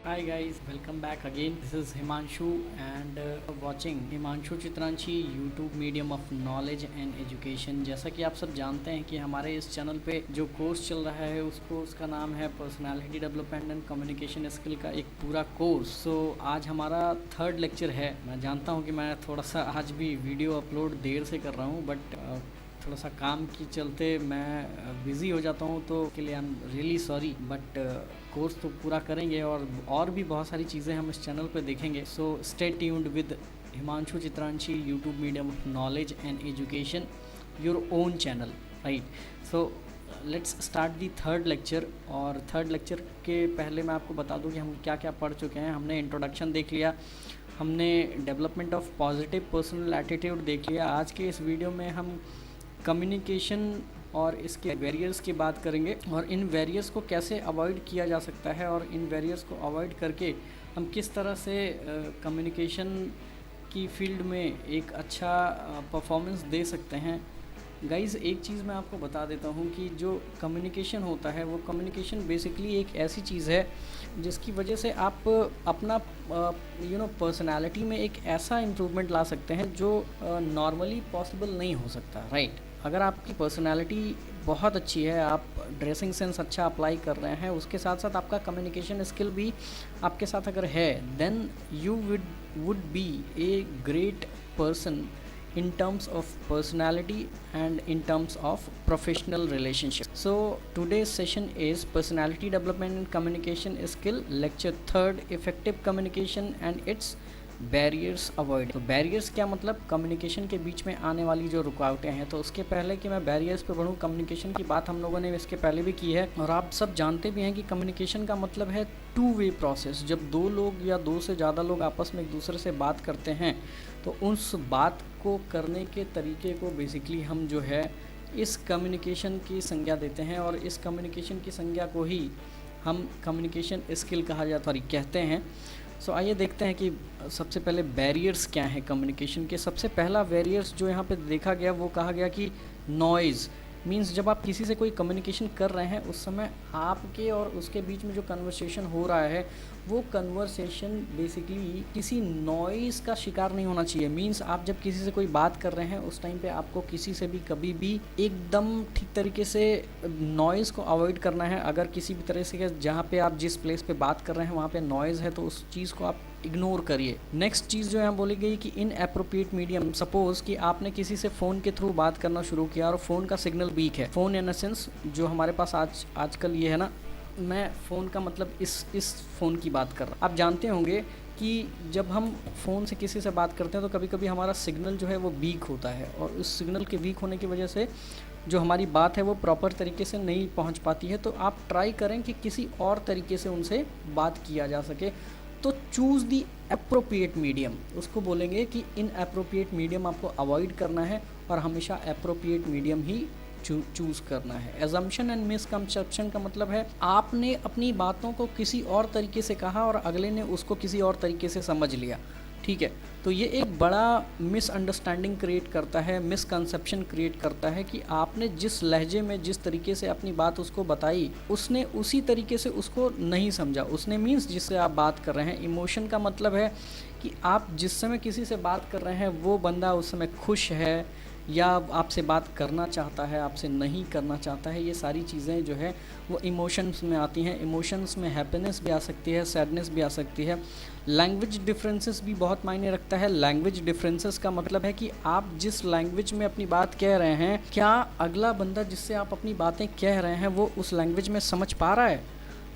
Hi guys, welcome back again. This is Himanshu and watching Himanshu Chitranchi YouTube medium of knowledge and education। जैसा कि आप सब जानते हैं कि हमारे इस चैनल पे जो कोर्स चल रहा है उसका नाम है personality development and communication skill का एक पूरा कोर्स। आज हमारा थर्ड लेक्चर है। मैं जानता हूँ कि मैं थोड़ा सा आज भी वीडियो अपलोड देर से कर रहा हूँ, बट थोड़ा सा काम के चलते मैं बिज़ी हो जाता हूँ, तो के लिए I am really sorry. But course तो पूरा करेंगे और भी बहुत सारी चीज़ें हम इस चैनल पे देखेंगे। So stay tuned with Himanshu Chitranshi YouTube medium of knowledge and education, your own channel, right. So let's start the third lecture. और थर्ड लेक्चर के पहले मैं आपको बता दूं कि हम क्या क्या पढ़ चुके हैं। हमने इंट्रोडक्शन देख लिया, हमने development of positive personal attitude देख लिया। आज के इस वीडियो में हम कम्युनिकेशन और इसके बैरियर्स की बात करेंगे और इन बैरियर्स को कैसे अवॉइड किया जा सकता है और इन बैरियर्स को अवॉइड करके हम किस तरह से कम्युनिकेशन की फील्ड में एक अच्छा परफॉर्मेंस दे सकते हैं। गाइज़, एक चीज़ मैं आपको बता देता हूँ कि जो कम्युनिकेशन होता है वो कम्युनिकेशन बेसिकली एक ऐसी चीज़ है जिसकी वजह से आप अपना पर्सनालिटी में एक ऐसा इम्प्रूवमेंट ला सकते हैं जो नॉर्मली पॉसिबल नहीं हो सकता, राइट। अगर आपकी पर्सनालिटी बहुत अच्छी है, आप ड्रेसिंग सेंस अच्छा अप्लाई कर रहे हैं, उसके साथ साथ आपका कम्युनिकेशन स्किल भी आपके साथ अगर है, then you would be a great person in terms of personality and in terms of professional relationship. So today's session is personality development and communication skill, lecture 3rd, effective communication and its barriers avoid. तो barriers क्या मतलब? Communication के बीच में आने वाली जो रुकावटें हैं। तो उसके पहले कि मैं बैरियर्स पे बढ़ूँ, कम्युनिकेशन की बात हम लोगों ने इसके पहले भी की है और आप सब जानते भी हैं कि कम्युनिकेशन का मतलब है टू वे प्रोसेस। जब दो लोग या दो से ज़्यादा लोग आपस में एक दूसरे से बात करते हैं तो उस बात को करने के तरीके को बेसिकली हम जो है इस कम्युनिकेशन की संज्ञा देते हैं और इस कम्युनिकेशन की संज्ञा को ही हम कम्युनिकेशन स्किल कहा जाता है, कहते हैं। सो आइए देखते हैं कि सबसे पहले बैरियर्स क्या हैं कम्युनिकेशन के। सबसे पहला बैरियर्स जो यहाँ पे देखा गया वो कहा गया कि नॉइज़ मींस जब आप किसी से कोई कम्युनिकेशन कर रहे हैं उस समय आपके और उसके बीच में जो कन्वर्सेशन हो रहा है वो कन्वर्सेशन बेसिकली किसी नॉइज़ का शिकार नहीं होना चाहिए। मींस आप जब किसी से कोई बात कर रहे हैं उस टाइम पे आपको किसी से भी कभी भी एकदम ठीक तरीके से नॉइज़ को अवॉइड करना है। अगर किसी भी तरह से जहाँ पे आप जिस प्लेस पे बात कर रहे हैं वहाँ पे नॉइज़ है तो उस चीज़ को आप इग्नोर करिए। नेक्स्ट चीज़ जो यहाँ बोली गई कि इन एप्रोप्रिएट मीडियम, सपोज कि आपने किसी से फ़ोन के थ्रू बात करना शुरू किया और फ़ोन का सिग्नल वीक है। फ़ोन इन द सेंस जो हमारे पास आजकल ये है ना, मैं फ़ोन का मतलब इस फ़ोन की बात कर रहा हूँ। आप जानते होंगे कि जब हम फ़ोन से किसी से बात करते हैं तो कभी कभी हमारा सिग्नल जो है वो वीक होता है और उस सिग्नल के वीक होने की वजह से जो हमारी बात है वो प्रॉपर तरीके से नहीं पहुंच पाती है। तो आप ट्राई करें कि किसी और तरीके से उनसे बात किया जा सके। तो चूज़ दी एप्रोप्रिएट मीडियम, उसको बोलेंगे कि इन एप्रोप्रिएट मीडियम आपको अवॉइड करना है और हमेशा एप्रोप्रिएट मीडियम ही चूज़ करना है। एजम्पशन एंड मिसकंसेप्शन का मतलब है आपने अपनी बातों को किसी और तरीके से कहा और अगले ने उसको किसी और तरीके से समझ लिया, ठीक है। तो ये एक बड़ा मिसअंडरस्टैंडिंग क्रिएट करता है, मिसकंसेप्शन क्रिएट करता है कि आपने जिस लहजे में जिस तरीके से अपनी बात उसको बताई उसने उसी तरीके से उसको नहीं समझा। उसने मीन्स जिससे आप बात कर रहे हैं। इमोशन का मतलब है कि आप जिस समय किसी से बात कर रहे हैं वो बंदा उस समय खुश है या आपसे बात करना चाहता है, आपसे नहीं करना चाहता है। ये सारी चीज़ें जो है वो इमोशंस में आती हैं। इमोशंस में हैप्पीनेस भी आ सकती है, सैडनेस भी आ सकती है। लैंग्वेज डिफरेंसेस भी बहुत मायने रखता है। लैंग्वेज डिफरेंसेस का मतलब है कि आप जिस लैंग्वेज में अपनी बात कह रहे हैं, क्या अगला बंदा जिससे आप अपनी बातें कह रहे हैं वो उस लैंग्वेज में समझ पा रहा है।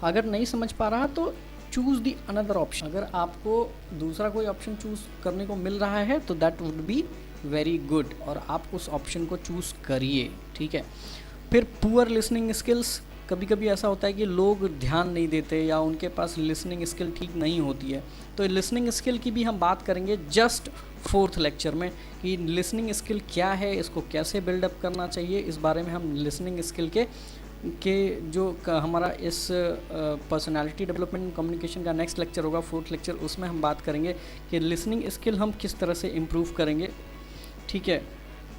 अगर नहीं समझ पा रहा तो चूज़ दी अनदर ऑप्शन। अगर आपको दूसरा कोई ऑप्शन चूज़ करने को मिल रहा है तो that would be very good और आप उस ऑप्शन को चूज़ करिए, ठीक है। फिर पुअर लिसनिंग स्किल्स, कभी कभी ऐसा होता है कि लोग ध्यान नहीं देते या उनके पास लिसनिंग स्किल ठीक नहीं होती है। तो लिसनिंग स्किल की भी हम बात करेंगे जस्ट 4th लेक्चर में कि लिसनिंग स्किल क्या है, इसको कैसे बिल्डअप करना चाहिए। इस बारे में हम लिसनिंग स्किल के जो हमारा इस पर्सनालिटी डेवलपमेंट कम्युनिकेशन का नेक्स्ट लेक्चर होगा 4th लेक्चर, उसमें हम बात करेंगे कि लिसनिंग स्किल हम किस तरह से इम्प्रूव करेंगे, ठीक है।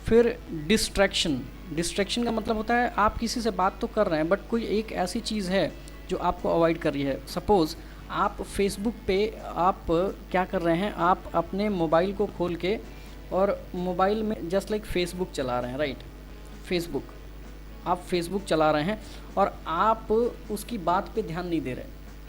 फिर डिस्ट्रैक्शन का मतलब होता है आप किसी से बात तो कर रहे हैं बट कोई एक ऐसी चीज़ है जो आपको अवॉइड कर रही है। सपोज़ आप फेसबुक पे आप क्या कर रहे हैं, आप अपने मोबाइल को खोल के और मोबाइल में जस्ट लाइक फेसबुक चला रहे हैं, राइट। फेसबुक, आप फेसबुक चला रहे हैं और आप उसकी बात पे ध्यान नहीं दे रहे,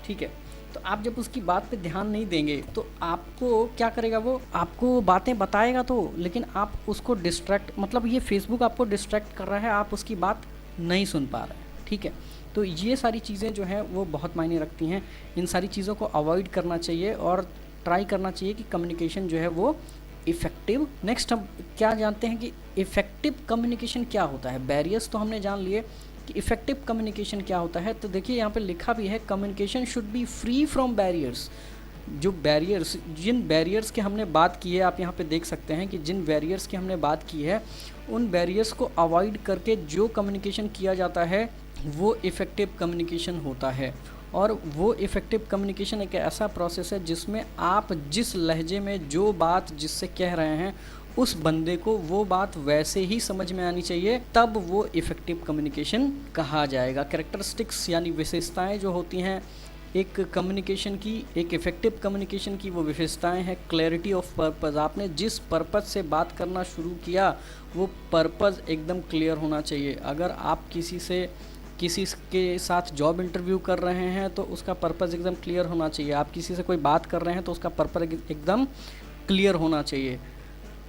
ठीक है। तो आप जब उसकी बात पे ध्यान नहीं देंगे तो आपको क्या करेगा, वो आपको बातें बताएगा तो, लेकिन आप उसको डिस्ट्रैक्ट, मतलब ये फेसबुक आपको डिस्ट्रैक्ट कर रहा है, आप उसकी बात नहीं सुन पा रहे हैं, ठीक है। तो ये सारी चीज़ें जो हैं वो बहुत मायने रखती हैं। इन सारी चीज़ों को अवॉइड करना चाहिए और ट्राई करना चाहिए कि कम्युनिकेशन जो है वो इफ़ेक्टिव। नेक्स्ट हम क्या जानते हैं कि इफ़ेक्टिव कम्युनिकेशन क्या होता है। बैरियर्स तो हमने जान लिए कि इफ़ेक्टिव कम्युनिकेशन क्या होता है। तो देखिए यहाँ पे लिखा भी है, communication should be free from barriers. जो बैरियर्स, जिन बैरियर्स की हमने बात की है, आप यहाँ पे देख सकते हैं कि जिन बैरियर्स की हमने बात की है, उन बैरियर्स को अवॉइड करके जो कम्युनिकेशन किया जाता है वो इफ़ेक्टिव कम्युनिकेशन होता है। और वो इफ़ेक्टिव कम्युनिकेशन एक ऐसा प्रोसेस है जिसमें आप जिस लहजे में जो बात जिससे कह रहे हैं, उस बंदे को वो बात वैसे ही समझ में आनी चाहिए, तब वो इफ़ेक्टिव कम्युनिकेशन कहा जाएगा। कैरेक्टरिस्टिक्स यानी विशेषताएं जो होती हैं एक कम्युनिकेशन की, एक इफ़ेक्टिव कम्युनिकेशन की, वो विशेषताएं हैं क्लैरिटी ऑफ पर्पज़। आपने जिस पर्पज़ से बात करना शुरू किया वो पर्पज़ एकदम क्लियर होना चाहिए। अगर आप किसी के साथ जॉब इंटरव्यू कर रहे हैं तो उसका पर्पज़ एकदम क्लियर होना चाहिए। आप किसी से कोई बात कर रहे हैं तो उसका पर्पज़ एकदम क्लियर होना चाहिए।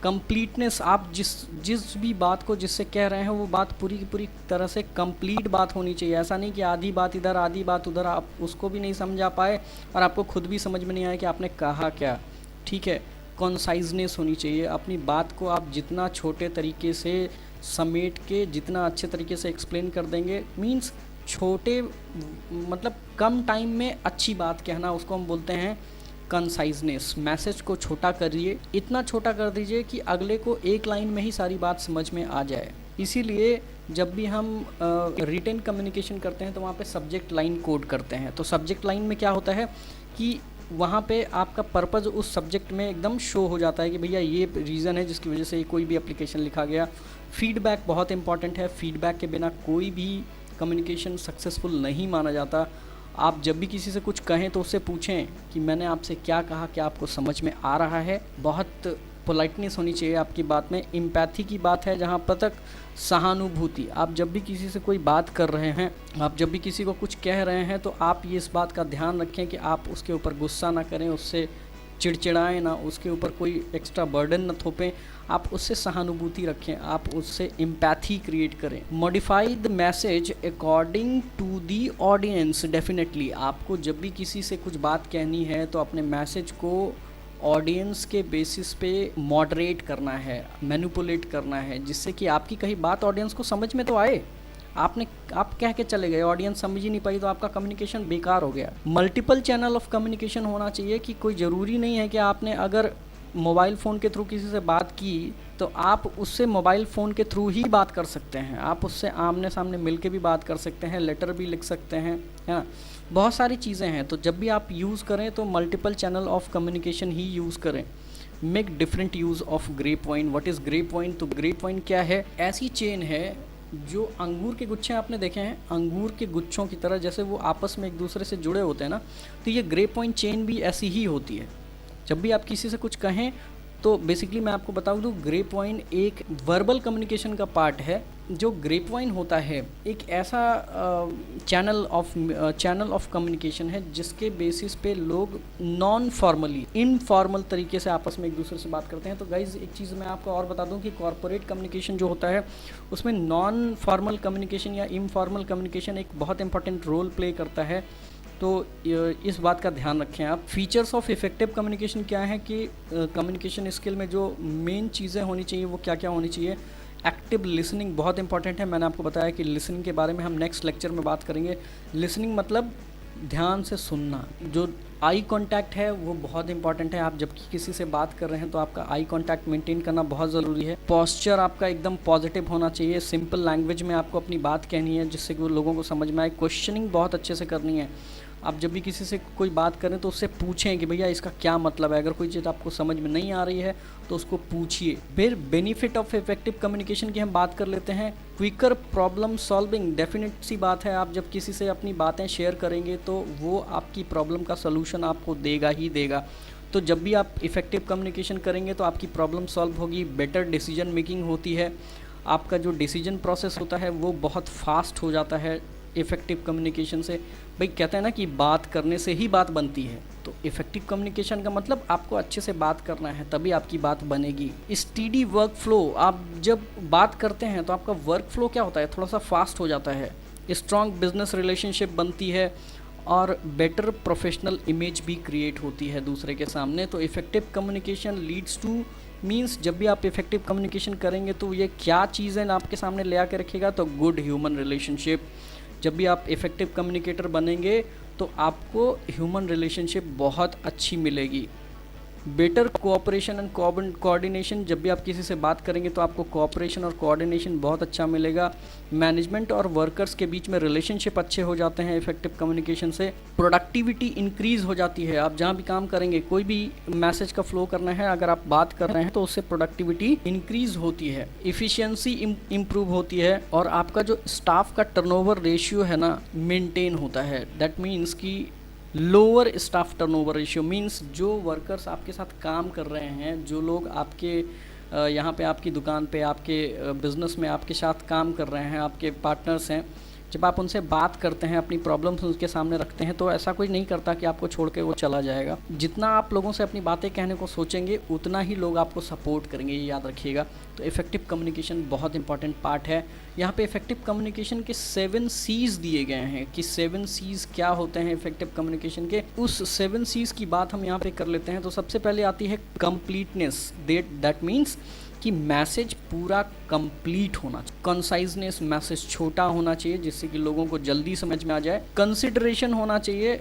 कंप्लीटनेस, आप जिस भी बात को जिससे कह रहे हैं वो बात पूरी की पूरी तरह से कंप्लीट बात होनी चाहिए। ऐसा नहीं कि आधी बात इधर आधी बात उधर, आप उसको भी नहीं समझा पाए और आपको खुद भी समझ में नहीं आया कि आपने कहा क्या, ठीक है। कॉन्साइजनेस होनी चाहिए। अपनी बात को आप जितना छोटे तरीके से समेट के जितना अच्छे तरीके से एक्सप्लेन कर देंगे, मीन्स छोटे मतलब कम टाइम में अच्छी बात कहना, उसको हम बोलते हैं कंसाइजनेस। मैसेज को छोटा करिए, इतना छोटा कर दीजिए कि अगले को एक लाइन में ही सारी बात समझ में आ जाए। इसीलिए जब भी हम रिटन कम्युनिकेशन करते हैं तो वहाँ पे सब्जेक्ट लाइन कोड करते हैं। तो सब्जेक्ट लाइन में क्या होता है कि वहाँ पे आपका पर्पज़ उस सब्जेक्ट में एकदम शो हो जाता है कि भैया ये रीज़न है जिसकी वजह से कोई भी एप्लीकेशन लिखा गया। फीडबैक बहुत इंपॉर्टेंट है। फीडबैक के बिना कोई भी कम्युनिकेशन सक्सेसफुल नहीं माना जाता। आप जब भी किसी से कुछ कहें तो उससे पूछें कि मैंने आपसे क्या कहा, क्या आपको समझ में आ रहा है। बहुत पोलाइटनेस होनी चाहिए आपकी बात में। एम्पैथी की बात है जहाँ पर तक सहानुभूति। आप जब भी किसी से कोई बात कर रहे हैं, आप जब भी किसी को कुछ कह रहे हैं तो आप ये इस बात का ध्यान रखें कि आप उसके ऊपर गुस्सा ना करें, उससे चिड़चिड़ाएं ना, उसके ऊपर कोई एक्स्ट्रा बर्डन ना थोपें। आप उससे सहानुभूति रखें, आप उससे एम्पैथी क्रिएट करें। Modify the message according to the audience. Definitely आपको जब भी किसी से कुछ बात कहनी है तो अपने मैसेज को ऑडियंस के बेसिस पे मॉडरेट करना है, मैनिपुलेट करना है, जिससे कि आपकी कहीं बात ऑडियंस को समझ में तो आए। आप कह के चले गए, ऑडियंस समझ ही नहीं पाई, तो आपका कम्युनिकेशन बेकार हो गया। मल्टीपल चैनल ऑफ कम्युनिकेशन होना चाहिए कि कोई ज़रूरी नहीं है कि आपने अगर मोबाइल फ़ोन के थ्रू किसी से बात की तो आप उससे मोबाइल फ़ोन के थ्रू ही बात कर सकते हैं। आप उससे आमने सामने मिल के भी बात कर सकते हैं, लेटर भी लिख सकते हैं, है ना। बहुत सारी चीज़ें हैं। तो जब भी आप यूज़ करें तो मल्टीपल चैनल ऑफ कम्युनिकेशन ही यूज़ करें। Make different use of grapevine. What is grapevine? तो ग्रेप वाइन क्या है? ऐसी चेन है जो अंगूर के गुच्छे आपने देखे हैं, अंगूर के गुच्छों की तरह जैसे वो आपस में एक दूसरे से जुड़े होते हैं ना, तो ये ग्रेप वाइन चेन भी ऐसी ही होती है। जब भी आप किसी से कुछ कहें तो बेसिकली मैं आपको बता दूं, ग्रेप वाइन एक वर्बल कम्युनिकेशन का पार्ट है। जो ग्रेप वाइन होता है एक ऐसा चैनल ऑफ कम्युनिकेशन है जिसके बेसिस पे लोग नॉन फॉर्मली, इनफॉर्मल तरीके से आपस में एक दूसरे से बात करते हैं। तो गाइज एक चीज़ मैं आपको और बता दूं कि कॉर्पोरेट कम्युनिकेशन जो होता है उसमें नॉन फॉर्मल कम्युनिकेशन या इनफॉर्मल कम्युनिकेशन एक बहुत इंपॉर्टेंट रोल प्ले करता है। तो इस बात का ध्यान रखें आप। फीचर्स ऑफ इफेक्टिव कम्युनिकेशन क्या है कि कम्युनिकेशन स्किल में जो मेन चीज़ें होनी चाहिए वो क्या क्या होनी चाहिए। एक्टिव लिसनिंग बहुत इंपॉर्टेंट है। मैंने आपको बताया कि लिसनिंग के बारे में हम नेक्स्ट लेक्चर में बात करेंगे। लिसनिंग मतलब ध्यान से सुनना। जो आई कांटेक्ट है वो बहुत इंपॉर्टेंट है। आप जब किसी से बात कर रहे हैं तो आपका आई कांटेक्ट मेंटेन करना बहुत ज़रूरी है। पोस्चर आपका एकदम पॉजिटिव होना चाहिए। सिंपल लैंग्वेज में आपको अपनी बात कहनी है जिससे कि वो लोगों को समझ में आए। क्वेश्चनिंग बहुत अच्छे से करनी है। आप जब भी किसी से कोई बात करें तो उससे पूछें कि भैया इसका क्या मतलब है। अगर कोई चीज़ आपको समझ में नहीं आ रही है तो उसको पूछिए। फिर बेनिफिट ऑफ इफेक्टिव कम्युनिकेशन की हम बात कर लेते हैं। क्विकर प्रॉब्लम सॉल्विंग, डेफिनेट सी बात है, आप जब किसी से अपनी बातें शेयर करेंगे तो वो आपकी प्रॉब्लम का सलूशन आपको देगा ही देगा। तो जब भी आप इफ़ेक्टिव कम्युनिकेशन करेंगे तो आपकी प्रॉब्लम सॉल्व होगी, बेटर डिसीजन मेकिंग होती है, आपका जो डिसीजन प्रोसेस होता है वो बहुत फास्ट हो जाता है इफ़ेक्टिव कम्युनिकेशन से। भाई कहते हैं ना कि बात करने से ही बात बनती है, तो इफ़ेक्टिव कम्युनिकेशन का मतलब आपको अच्छे से बात करना है, तभी आपकी बात बनेगी। स्टीडी वर्क फ्लो, आप जब बात करते हैं तो आपका वर्क फ्लो क्या होता है, थोड़ा सा फास्ट हो जाता है, स्ट्रॉन्ग बिजनेस रिलेशनशिप बनती है और बेटर प्रोफेशनल इमेज भी क्रिएट होती है दूसरे के सामने। तो effective communication leads two means, जब भी आप इफ़ेक्टिव कम्युनिकेशन करेंगे तो ये क्या चीज़ें आपके सामने ले आके रखेगा, तो गुड ह्यूमन रिलेशनशिप। जब भी आप इफ़ेक्टिव कम्युनिकेटर बनेंगे तो आपको ह्यूमन रिलेशनशिप बहुत अच्छी मिलेगी। बेटर कोऑपरेशन एंड कोऑर्डिनेशन, जब भी आप किसी से बात करेंगे तो आपको कोऑपरेशन और कोऑर्डिनेशन बहुत अच्छा मिलेगा। मैनेजमेंट और वर्कर्स के बीच में रिलेशनशिप अच्छे हो जाते हैं इफेक्टिव कम्युनिकेशन से। प्रोडक्टिविटी इंक्रीज़ हो जाती है, आप जहाँ भी काम करेंगे, कोई भी मैसेज का फ्लो करना है, अगर आप बात कर रहे हैं तो उससे प्रोडक्टिविटी इंक्रीज़ होती है, इफ़िशियंसी इम्प्रूव होती है और आपका जो स्टाफ का टर्नओवर रेशियो है ना मेंटेन होता है। दैट मीन्स कि lower staff turnover ratio means जो वर्कर्स आपके साथ काम कर रहे हैं, जो लोग आपके यहाँ पे आपकी दुकान पे, आपके बिज़नेस में आपके साथ काम कर रहे हैं, आपके पार्टनर्स हैं, जब आप उनसे बात करते हैं, अपनी प्रॉब्लम्स उनके सामने रखते हैं, तो ऐसा कोई नहीं करता कि आपको छोड़ के वो चला जाएगा। जितना आप लोगों से अपनी बातें कहने को सोचेंगे उतना ही लोग आपको सपोर्ट करेंगे, ये याद रखिएगा। तो इफ़ेक्टिव कम्युनिकेशन बहुत इंपॉर्टेंट पार्ट है। यहाँ पे इफ़ेक्टिव कम्युनिकेशन के 7 C's दिए गए हैं कि 7 C's क्या होते हैं इफ़ेक्टिव कम्युनिकेशन के। उस 7 C's की बात हम यहाँ पे कर लेते हैं। तो सबसे पहले आती है कंप्लीटनेस, दैट मीन्स कि मैसेज पूरा कंप्लीट होना चाहिए। कंसाइजनेस, मैसेज छोटा होना चाहिए जिससे कि लोगों को जल्दी समझ में आ जाए। कंसिडरेशन होना चाहिए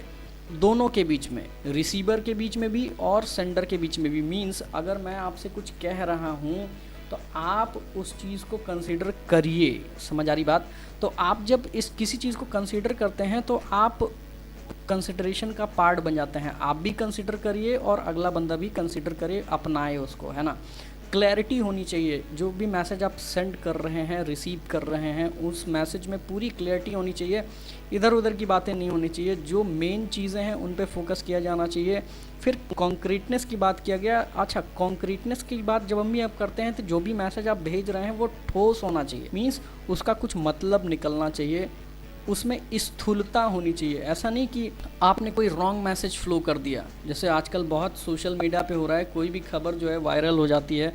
दोनों के बीच में, रिसीवर के बीच में भी और सेंडर के बीच में भी। मीन्स अगर मैं आपसे कुछ कह रहा हूँ तो आप उस चीज़ को कंसीडर करिए, समझ आ रही बात। तो आप जब इस किसी चीज़ को कंसीडर करते हैं तो आप कंसिडरेशन का पार्ट बन जाते हैं। आप भी कंसीडर करिए और अगला बंदा भी कंसीडर करे, अपनाए उसको, है ना। क्लैरिटी होनी चाहिए, जो भी मैसेज आप सेंड कर रहे हैं, रिसीव कर रहे हैं, उस मैसेज में पूरी क्लैरिटी होनी चाहिए, इधर उधर की बातें नहीं होनी चाहिए, जो मेन चीज़ें हैं उन पे फोकस किया जाना चाहिए। फिर कॉन्क्रीटनेस की बात किया गया। अच्छा, कॉन्क्रीटनेस की बात जब हम भी आप करते हैं तो जो भी मैसेज आप भेज रहे हैं वो ठोस होना चाहिए, मीन्स उसका कुछ मतलब निकलना चाहिए, उसमें स्थूलता होनी चाहिए। ऐसा नहीं कि आपने कोई रॉन्ग मैसेज फ्लो कर दिया, जैसे आजकल बहुत सोशल मीडिया पे हो रहा है, कोई भी खबर जो है वायरल हो जाती है,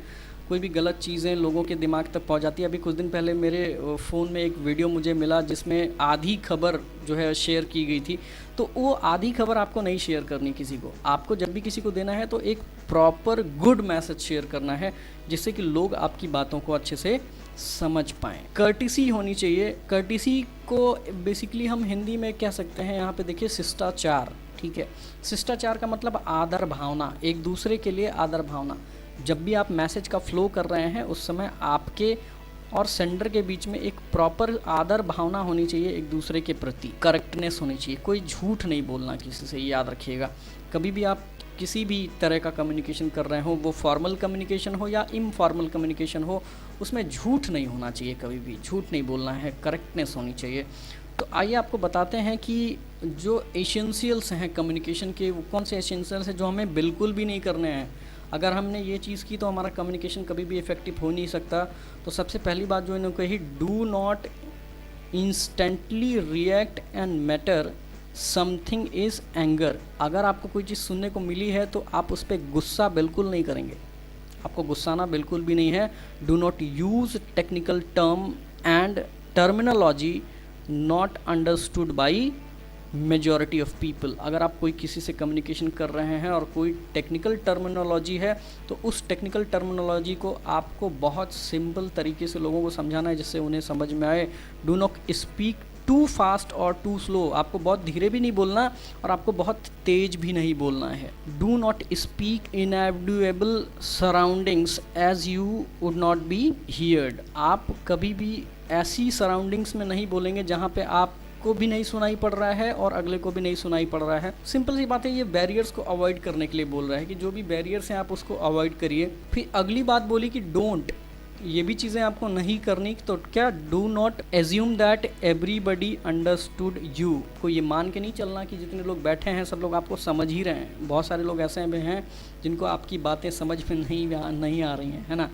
कोई भी गलत चीज़ें लोगों के दिमाग तक पहुंच जाती है। अभी कुछ दिन पहले मेरे फ़ोन में एक वीडियो मुझे मिला जिसमें आधी खबर जो है शेयर की गई थी। तो वो आधी खबर आपको नहीं शेयर करनी किसी को। आपको जब भी किसी को देना है तो एक प्रॉपर गुड मैसेज शेयर करना है जिससे कि लोग आपकी बातों को अच्छे से समझ पाएँ। कर्टिसी होनी चाहिए। कर्टिसी को बेसिकली हम हिंदी में कह सकते हैं, यहाँ पे देखिए, शिष्टाचार। ठीक है, शिष्टाचार का मतलब आदर भावना, एक दूसरे के लिए आदर भावना। जब भी आप मैसेज का फ्लो कर रहे हैं उस समय आपके और सेंडर के बीच में एक प्रॉपर आदर भावना होनी चाहिए, एक दूसरे के प्रति करेक्टनेस होनी चाहिए, कोई झूठ नहीं बोलना किसी से, याद रखिएगा। कभी भी आप किसी भी तरह का कम्युनिकेशन कर रहे हो, वो फॉर्मल कम्युनिकेशन हो या इनफॉर्मल कम्युनिकेशन हो, उसमें झूठ नहीं होना चाहिए, कभी भी झूठ नहीं बोलना है, करेक्टनेस होनी चाहिए। तो आइए आपको बताते हैं कि जो एसेंशियल्स हैं कम्युनिकेशन के, वो कौन से एसेंशियल्स हैं जो हमें बिल्कुल भी नहीं करने हैं। अगर हमने ये चीज़ की तो हमारा कम्युनिकेशन कभी भी इफ़ेक्टिव हो नहीं सकता। तो सबसे पहली बात जो इन्होंने कही, do not instantly react and matter something is anger. अगर आपको कोई चीज़ सुनने को मिली है तो आप उस पर गुस्सा बिल्कुल नहीं करेंगे, आपको गुस्साना बिल्कुल भी नहीं है। Do not use technical term and terminology not understood by majority of people. अगर आप कोई किसी से कम्युनिकेशन कर रहे हैं और कोई टेक्निकल टर्मिनोलॉजी है तो उस टेक्निकल टर्मिनोलॉजी को आपको बहुत सिंपल तरीके से लोगों को समझाना है जिससे उन्हें समझ में आए। Do not speak too fast और टू स्लो। आपको बहुत धीरे भी नहीं बोलना और आपको बहुत तेज भी नहीं बोलना है। Do not speak in avoidable surroundings as you would not be heard. आप कभी भी ऐसी सराउंडिंग्स में नहीं बोलेंगे जहाँ पे आप को भी नहीं सुनाई पड़ रहा है और अगले को भी नहीं सुनाई पड़ रहा है। सिंपल सी बात है, ये बैरियर्स को अवॉइड करने के लिए बोल रहा है कि जो भी बैरियर्स हैं आप उसको अवॉइड करिए। फिर अगली बात बोली कि डोंट, ये भी चीज़ें आपको नहीं करनी। तो क्या, do not assume that everybody understood you, को ये मान के नहीं चलना कि जितने लोग बैठे हैं सब लोग आपको समझ ही रहे हैं। बहुत सारे लोग ऐसे भी हैं जिनको आपकी बातें समझ में नहीं आ रही हैं, है ना।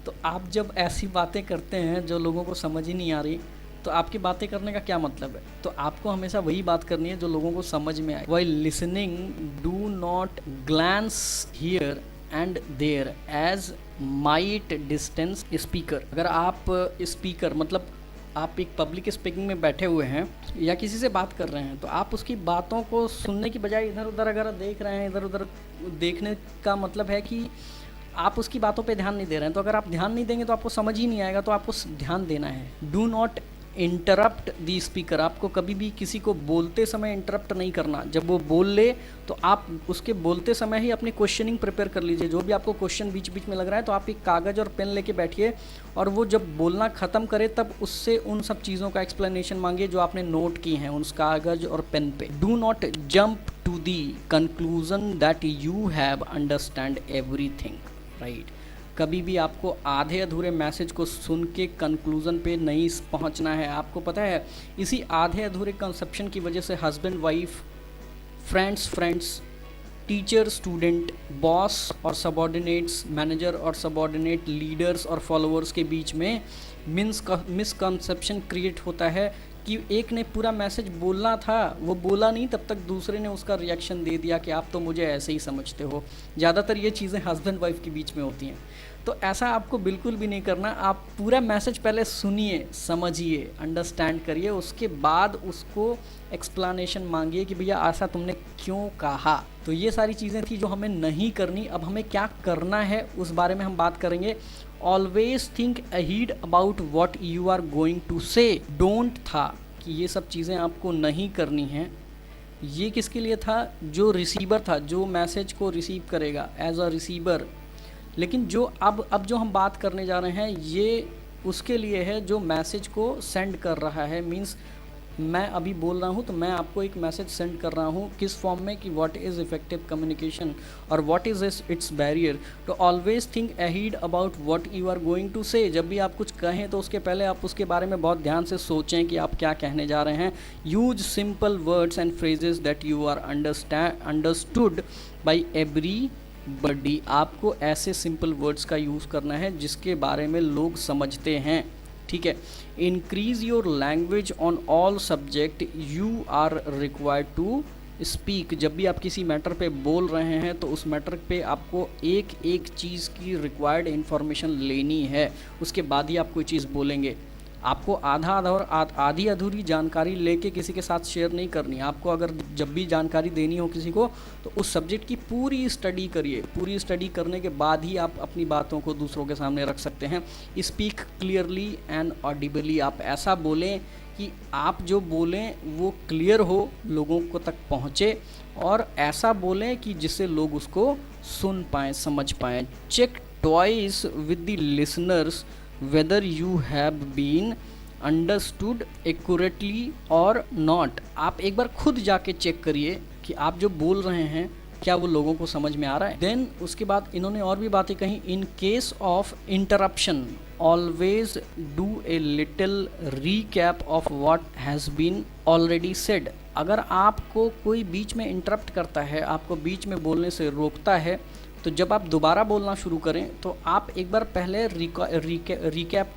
तो आप जब ऐसी बातें करते हैं जो लोगों को समझ ही नहीं आ रही, तो आपकी बातें करने का क्या मतलब है। तो आपको हमेशा वही बात करनी है जो लोगों को समझ में आए। While listening do not glance here and there as might distance speaker. अगर आप स्पीकर मतलब आप एक पब्लिक स्पीकिंग में बैठे हुए हैं या किसी से बात कर रहे हैं, तो आप उसकी बातों को सुनने की बजाय इधर उधर अगर देख रहे हैं, इधर उधर देखने का मतलब है कि आप उसकी बातों पे ध्यान नहीं दे रहे हैं। तो अगर आप ध्यान नहीं देंगे तो आपको समझ ही नहीं आएगा, तो आपको ध्यान देना है। Do not interrupt the speaker, आपको कभी भी किसी को बोलते समय इंटरप्ट नहीं करना। जब वो बोल ले तो आप उसके बोलते समय ही अपनी क्वेश्चनिंग प्रिपेयर कर लीजिए। जो भी आपको क्वेश्चन बीच बीच में लग रहा है तो आप एक कागज़ और पेन लेके बैठिए, और वो जब बोलना ख़त्म करे तब उससे उन सब चीज़ों का एक्सप्लेनेशन मांगिए जो आपने नोट की हैं उस कागज़ और पेन पे। Do not jump to the conclusion that you have understand everything, right. कभी भी आपको आधे अधूरे मैसेज को सुन के कंक्लूज़न पे नहीं पहुंचना है। आपको पता है, इसी आधे अधूरे कंसेप्शन की वजह से husband wife, friends, teacher student, boss और सबॉर्डिनेट्स, मैनेजर और सबॉर्डिनेट, लीडर्स और फॉलोअर्स के बीच में मिसकंसेप्शन क्रिएट होता है कि एक ने पूरा मैसेज बोलना था, वो बोला नहीं, तब तक दूसरे ने उसका रिएक्शन दे दिया कि आप तो मुझे ऐसे ही समझते हो। ज़्यादातर ये चीज़ें हस्बैंड वाइफ के बीच में होती हैं। तो ऐसा आपको बिल्कुल भी नहीं करना। आप पूरा मैसेज पहले सुनिए, समझिए, अंडरस्टैंड करिए, उसके बाद उसको एक्सप्लेनेशन मांगिए कि भैया ऐसा तुमने क्यों कहा। तो ये सारी चीज़ें थी जो हमें नहीं करनी। अब हमें क्या करना है उस बारे में हम बात करेंगे। Always think ahead about what you are going to say. Don't था कि ये सब चीज़ें आपको नहीं करनी हैं। ये किसके लिए था? जो रिसीवर था, जो मैसेज को रिसीव करेगा एज अ रिसीवर। लेकिन जो अब जो हम बात करने जा रहे हैं ये उसके लिए है जो मैसेज को सेंड कर रहा है। मींस मैं अभी बोल रहा हूँ तो मैं आपको एक मैसेज सेंड कर रहा हूँ, किस फॉर्म में कि व्हाट इज़ इफेक्टिव कम्युनिकेशन और व्हाट इज़ इट्स बैरियर। तो always think ahead about what you are going to say. जब भी आप कुछ कहें तो उसके पहले आप उसके बारे में बहुत ध्यान से सोचें कि आप क्या कहने जा रहे हैं। Use simple words and phrases that you are understood by everybody. आपको ऐसे सिंपल वर्ड्स का यूज़ करना है जिसके बारे में लोग समझते हैं, ठीक है। Increase your language on all subject you are required to speak. जब भी आप किसी मैटर पे बोल रहे हैं तो उस मैटर पे आपको एक एक चीज़ की रिक्वायर्ड इन्फॉर्मेशन लेनी है, उसके बाद ही आप कोई चीज़ बोलेंगे। आपको आधा और आधी अधूरी जानकारी लेके किसी के साथ शेयर नहीं करनी। आपको अगर जब भी जानकारी देनी हो किसी को तो उस सब्जेक्ट की पूरी स्टडी करिए। पूरी स्टडी करने के बाद ही आप अपनी बातों को दूसरों के सामने रख सकते हैं। Speak clearly and audibly. आप ऐसा बोलें कि आप जो बोलें वो क्लियर हो, लोगों को तक पहुँचे, और ऐसा बोलें कि जिससे लोग उसको सुन पाएँ, समझ पाएँ। Check twice with the listeners whether you have been understood accurately or not। आप एक बार खुद जाके चेक करिए कि आप जो बोल रहे हैं क्या वो लोगों को समझ में आ रहा है। देन उसके बाद इन्होंने और भी बातें कही। In case of interruption always do a little recap of what has been already said. अगर आपको कोई बीच में इंटरप्ट करता है, आपको बीच में बोलने से रोकता है, तो जब आप दोबारा बोलना शुरू करें तो आप एक बार पहले रिकैप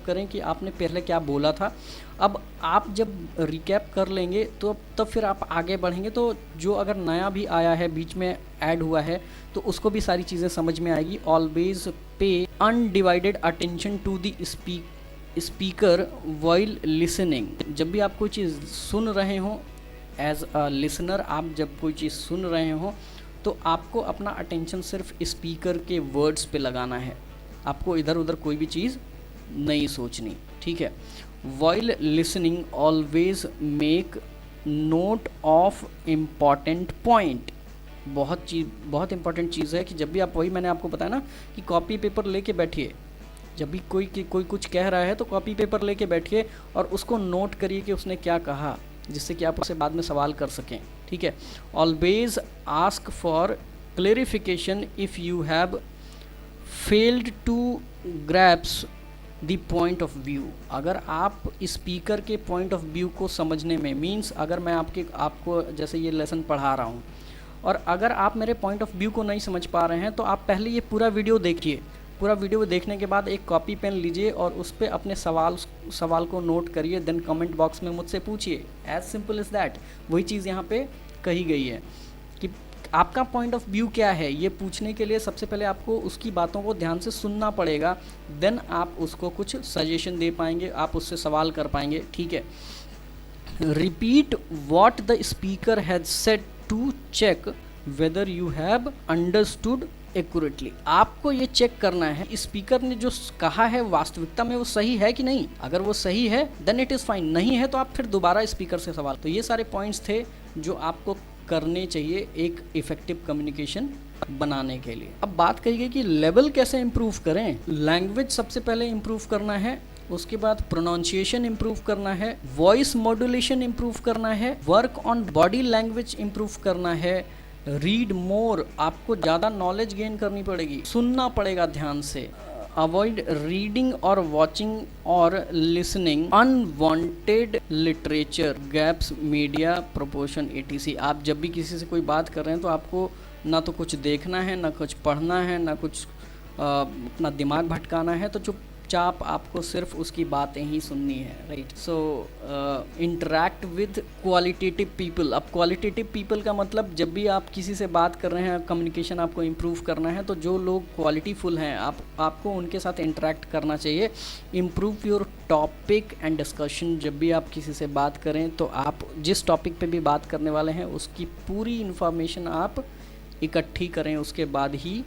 करें कि आपने पहले क्या बोला था। अब आप जब रिकैप कर लेंगे तो तब फिर आप आगे बढ़ेंगे, तो जो अगर नया भी आया है, बीच में ऐड हुआ है, तो उसको भी सारी चीज़ें समझ में आएगी। Always pay undivided attention to the speaker while listening. जब भी आप कोई चीज़ सुन रहे हो, एज अ लिसनर आप जब कोई चीज़ सुन रहे हो तो आपको अपना अटेंशन सिर्फ स्पीकर के वर्ड्स पे लगाना है। आपको इधर उधर कोई भी चीज़ नहीं सोचनी, ठीक है। While listening always make note of important point. बहुत इंपॉर्टेंट चीज़ है कि जब भी आप, वही मैंने आपको बताया ना कि कॉपी पेपर लेके बैठिए, जब भी कोई कुछ कह रहा है तो कॉपी पेपर लेके बैठिए और उसको नोट करिए कि उसने क्या कहा, जिससे कि आप उससे बाद में सवाल कर सकें, ठीक है। Always ask for clarification if you have failed to grasp the point of view. अगर आप स्पीकर के पॉइंट ऑफ व्यू को समझने में, मीन्स अगर मैं आपको जैसे ये लेसन पढ़ा रहा हूँ और अगर आप मेरे पॉइंट ऑफ व्यू को नहीं समझ पा रहे हैं तो आप पहले ये पूरा वीडियो देखिए। पूरा वीडियो देखने के बाद एक कॉपी पेन लीजिए और उस पर अपने सवाल को नोट करिए, देन कमेंट बॉक्स में मुझसे पूछिए। As simple is that. वही चीज़ यहाँ पे कही गई है कि आपका पॉइंट ऑफ व्यू क्या है, ये पूछने के लिए सबसे पहले आपको उसकी बातों को ध्यान से सुनना पड़ेगा, देन आप उसको कुछ सजेशन दे पाएंगे, आप उससे सवाल कर पाएंगे, ठीक है। Repeat what the speaker has said to check whether you have understood accurately. आपको ये चेक करना है स्पीकर ने जो कहा है वास्तविकता में वो सही है कि नहीं। अगर वो सही है देन इट इज़ फाइन, नहीं है तो आप फिर दोबारा स्पीकर से सवाल। तो ये सारे पॉइंट्स थे जो आपको करने चाहिए एक इफ़ेक्टिव कम्युनिकेशन बनाने के लिए। अब बात करिए कि लेवल कैसे इम्प्रूव करें। लैंग्वेज सबसे पहले इम्प्रूव करना है, उसके बाद प्रोनाउंसिएशन इम्प्रूव करना है, वॉइस मॉड्यूलेशन इम्प्रूव करना है, work on body language improve करना है, रीड मोर, आपको ज़्यादा नॉलेज गेन करनी पड़ेगी, सुनना पड़ेगा ध्यान से, अवॉइड रीडिंग और वॉचिंग और listening unwanted literature, gaps, media, proportion, etc। आप जब भी किसी से कोई बात कर रहे हैं तो आपको ना तो कुछ देखना है, ना कुछ पढ़ना है, ना कुछ अपना दिमाग भटकाना है, तो चुपचाप आपको सिर्फ उसकी बातें ही सुननी है, right. So interact with qualitative people. अब क्वालिटेटिव पीपल का मतलब जब भी आप किसी से बात कर रहे हैं, कम्युनिकेशन आपको इम्प्रूव करना है, तो जो लोग क्वालिटीफुल हैं आपको उनके साथ इंटरैक्ट करना चाहिए। Improve your topic and discussion. जब भी आप किसी से बात करें तो आप जिस टॉपिक पे भी बात करने वाले हैं उसकी पूरी इन्फॉर्मेशन आप इकट्ठी करें, उसके बाद ही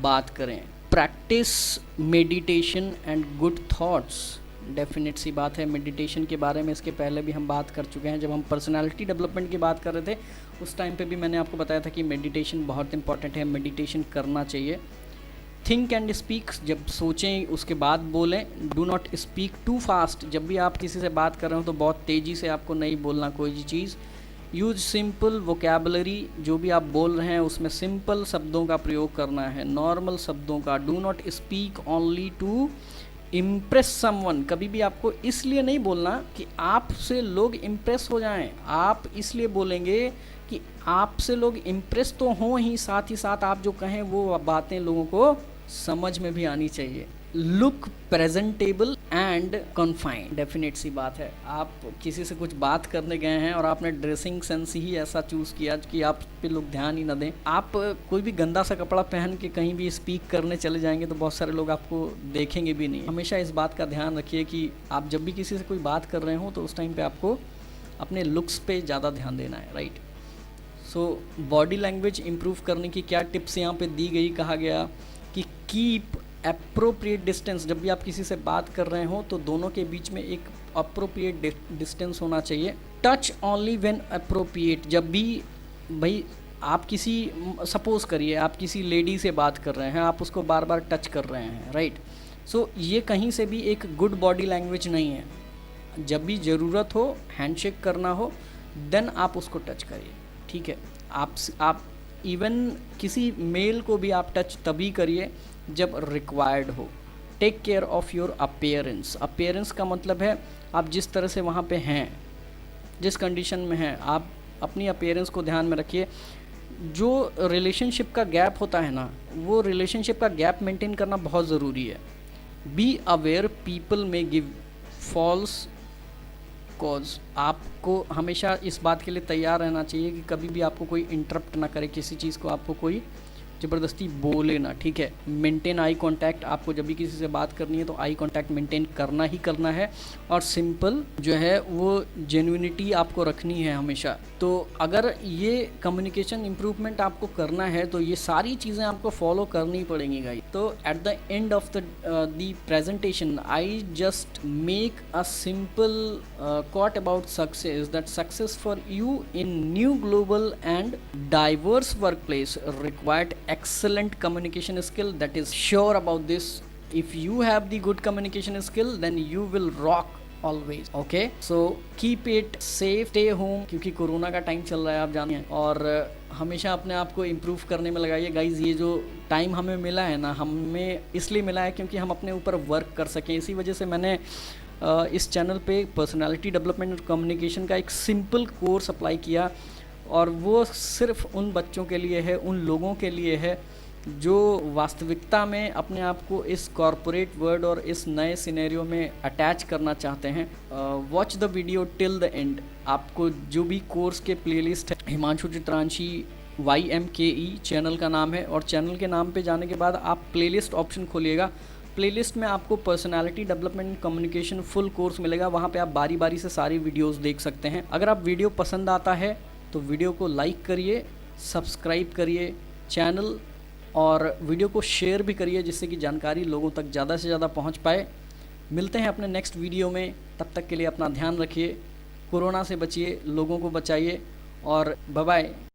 बात करें। Practice meditation and good thoughts. Definite सी बात है, मेडिटेशन के बारे में इसके पहले भी हम बात कर चुके हैं। जब हम पर्सनालिटी डेवलपमेंट की बात कर रहे थे उस टाइम पे भी मैंने आपको बताया था कि मेडिटेशन बहुत इंपॉर्टेंट है, मेडिटेशन करना चाहिए। Think and speak. जब सोचें उसके बाद बोलें। Do not speak too fast. जब भी आप किसी से बात कर रहे हो तो बहुत तेज़ी से आपको नहीं बोलना कोई भी चीज़। Use simple vocabulary. जो भी आप बोल रहे हैं उसमें सिंपल शब्दों का प्रयोग करना है, नॉर्मल शब्दों का। Do not speak only to impress someone. कभी भी आपको इसलिए नहीं बोलना कि आपसे लोग इम्प्रेस हो जाएं। आप इसलिए बोलेंगे कि आपसे लोग इम्प्रेस तो हों ही, साथ ही साथ आप जो कहें वो बातें लोगों को समझ में भी आनी चाहिए। Look presentable and confined. Definite सी बात है, आप किसी से कुछ बात करने गए हैं और आपने ड्रेसिंग सेंस ही ऐसा चूज़ किया कि आप पे लोग ध्यान ही ना दें। आप कोई भी गंदा सा कपड़ा पहन के कहीं भी स्पीक करने चले जाएंगे तो बहुत सारे लोग आपको देखेंगे भी नहीं। हमेशा इस बात का ध्यान रखिए कि आप जब भी किसी से कोई बात कर रहे हो तो उस टाइम पे आपको अपने लुक्स पे ज़्यादा ध्यान देना है, right. So body language improve करने की क्या टिप्स यहाँ पे दी गई, कहा गया कि कीप अप्रोप्रिएट डिस्टेंस। जब भी आप किसी से बात कर रहे हो तो दोनों के बीच में एक अप्रोप्रिएट डिस्टेंस होना चाहिए। Touch only when appropriate. जब भी भाई आप किसी, सपोज़ करिए आप किसी लेडी से बात कर रहे हैं, आप उसको बार बार टच कर रहे हैं, राइट। सो ये कहीं से भी एक गुड बॉडी लैंग्वेज नहीं है। जब भी ज़रूरत हो, हैंडशेक करना हो, देन आप उसको टच करिए, ठीक है। आप इवन किसी मेल को भी आप टच तभी करिए जब रिक्वायर्ड हो। Take care of your appearance. Appearance का मतलब है आप जिस तरह से वहाँ पे हैं, जिस कंडीशन में हैं, आप अपनी अपीयरेंस को ध्यान में रखिए। जो रिलेशनशिप का गैप होता है ना, वो रिलेशनशिप का गैप मेंटेन करना बहुत ज़रूरी है। बी अवेयर पीपल में गिव फॉल्स कॉज। आपको हमेशा इस बात के लिए तैयार रहना चाहिए कि कभी भी आपको कोई इंटरप्ट ना करे, किसी चीज़ को आपको कोई ज़बरदस्ती बोले ना, ठीक है। Maintain eye contact. आपको जब भी किसी से बात करनी है तो आई कांटेक्ट मेंटेन करना ही करना है। और सिंपल जो है वो जेन्युइनिटी आपको रखनी है हमेशा। तो अगर ये कम्युनिकेशन इम्प्रूवमेंट आपको करना है तो ये सारी चीज़ें आपको फॉलो करनी पड़ेंगी गाइस। तो at the end of the presentation I just make a simple quote about success, that success for you in new global and diverse workplace required excellent communication skill that is sure about this If you have the good communication skill, then you will rock always. Okay, so keep it safe, stay home, क्योंकि corona का time चल रहा है आप जानते हैं, और हमेशा अपने आप को इम्प्रूव करने में लगाइए गाइज। ये जो टाइम हमें मिला है ना, हमें इसलिए मिला है क्योंकि हम अपने ऊपर वर्क कर सकें। इसी वजह से मैंने इस चैनल पे पर्सनालिटी डेवलपमेंट और कम्युनिकेशन का एक सिंपल कोर्स अप्लाई किया, और वो सिर्फ उन बच्चों के लिए है, उन लोगों के लिए है जो वास्तविकता में अपने आप को इस कॉरपोरेट वर्ल्ड और इस नए सिनेरियो में अटैच करना चाहते हैं। Watch the video till the end. आपको जो भी कोर्स के प्लेलिस्ट है, हिमांशु चित्रांशी YMKE चैनल का नाम है, और चैनल के नाम पे जाने के बाद आप प्लेलिस्ट ऑप्शन खोलिएगा। प्लेलिस्ट में आपको personality development communication full course मिलेगा। वहाँ पे आप बारी बारी से सारी वीडियोस देख सकते हैं। अगर आप वीडियो पसंद आता है तो वीडियो को लाइक करिए, सब्सक्राइब करिए चैनल, और वीडियो को शेयर भी करिए, जिससे कि जानकारी लोगों तक ज़्यादा से ज़्यादा पहुंच पाए। मिलते हैं अपने नेक्स्ट वीडियो में, तब तक के लिए अपना ध्यान रखिए, कोरोना से बचिए, लोगों को बचाइए, और बाय बाय।